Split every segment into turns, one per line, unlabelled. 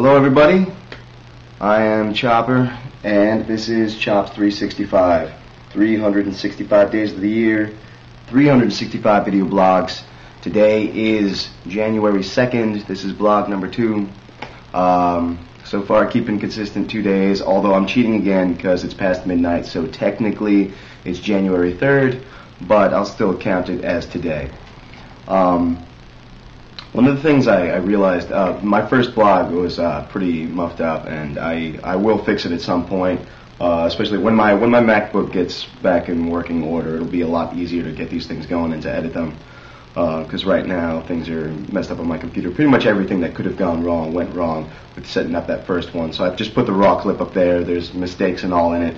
Hello everybody, I am Chopper, and this is Chops 365. 365 days of the year, 365 video blogs. Today is January 2nd, this is blog number 2. So far keeping consistent 2 days, although I'm cheating again because it's past midnight, so technically it's January 3rd, but I'll still count it as today. One of the things I realized, my first blog was pretty muffed up, and I will fix it at some point, especially when my MacBook gets back in working order. It'll be a lot easier to get these things going and to edit them, because right now things are messed up on my computer. Pretty much everything that could have gone wrong went wrong with setting up that first one, so I've just put the raw clip up there. There's mistakes and all in it,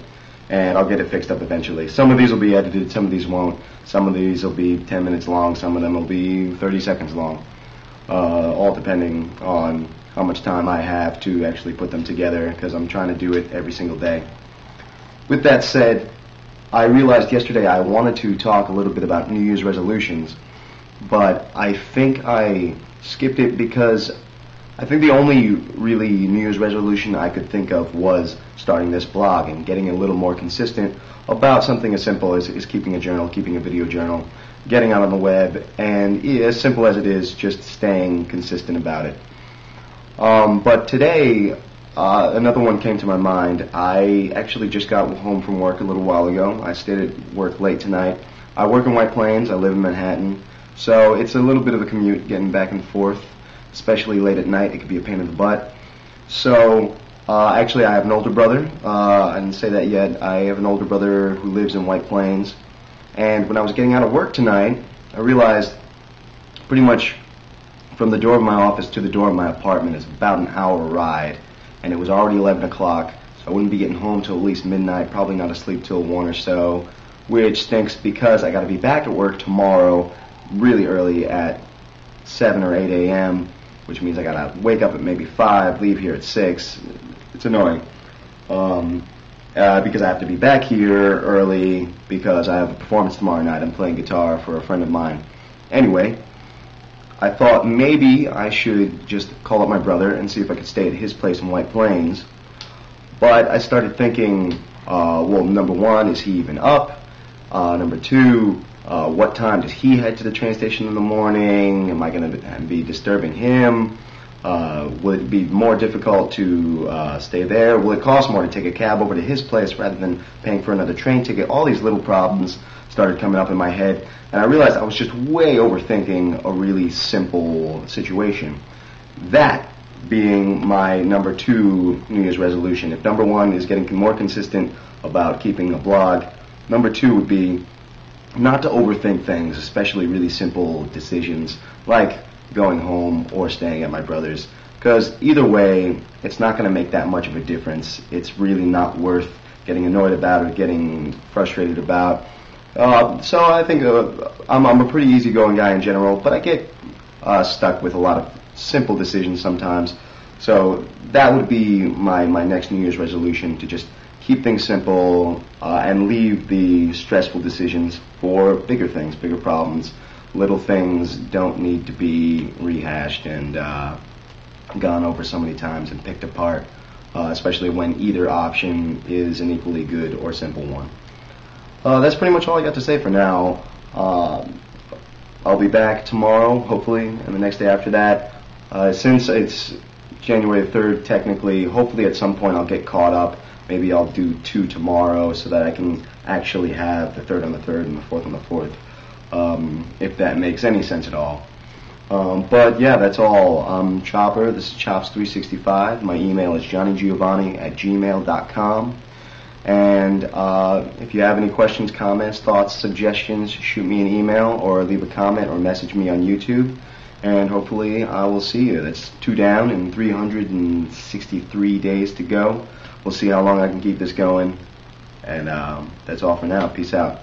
and I'll get it fixed up eventually. Some of these will be edited, some of these won't. Some of these will be 10 minutes long, some of them will be 30 seconds long. All depending on how much time I have to actually put them together, because I'm trying to do it every single day. With that said, I realized yesterday I wanted to talk a little bit about New Year's resolutions, but I think I skipped it because I think the only really New Year's resolution I could think of was starting this blog and getting a little more consistent about something as simple as keeping a journal, keeping a video journal, getting out on the web, and as simple as it is, just staying consistent about it. But today, another one came to my mind. I actually just got home from work a little while ago. I stayed at work late tonight. I work in White Plains. I live in Manhattan. So it's a little bit of a commute getting back and forth, especially late at night. It could be a pain in the butt. So actually, I have an older brother. I didn't say that yet. I have an older brother who lives in White Plains. And when I was getting out of work tonight, I realized pretty much from the door of my office to the door of my apartment is about an hour ride. And it was already 11 o'clock, so I wouldn't be getting home till at least midnight, probably not asleep till 1 or so, which stinks because I got to be back at work tomorrow really early at 7 or 8 a.m., which means I got to wake up at maybe 5, leave here at 6. It's annoying. Because I have to be back here early because I have a performance tomorrow night. I'm playing guitar for a friend of mine. Anyway, I thought maybe I should just call up my brother and see if I could stay at his place in White Plains. But I started thinking, well, number one, is he even up? Number two, what time does he head to the train station in the morning? Am I going to be disturbing him? Will it be more difficult to stay there? Will it cost more to take a cab over to his place rather than paying for another train ticket? All these little problems started coming up in my head, and I realized I was just way overthinking a really simple situation. That being my number 2 New Year's resolution. If number 1 is getting more consistent about keeping a blog, number 2 would be not to overthink things, especially really simple decisions like going home or staying at my brother's, because either way it's not going to make that much of a difference. It's really not worth getting annoyed about or getting frustrated about. So I think I'm a pretty easygoing guy in general, but I get stuck with a lot of simple decisions sometimes. So that would be my next New Year's resolution, to just keep things simple and leave the stressful decisions for bigger things, bigger problems. Little things don't need to be rehashed and gone over so many times and picked apart, especially when either option is an equally good or simple one. That's pretty much all I got to say for now. I'll be back tomorrow, hopefully, and the next day after that. Since it's January 3rd, technically, hopefully at some point I'll get caught up. Maybe I'll do 2 tomorrow so that I can actually have the 3rd on the 3rd and the 4th on the 4th. If that makes any sense at all. But yeah, that's all. I'm Chopper. This is Chops365. My email is johnnygiovanni@gmail.com. And if you have any questions, comments, thoughts, suggestions, shoot me an email or leave a comment or message me on YouTube. And hopefully I will see you. That's 2 down and 363 days to go. We'll see how long I can keep this going. And that's all for now. Peace out.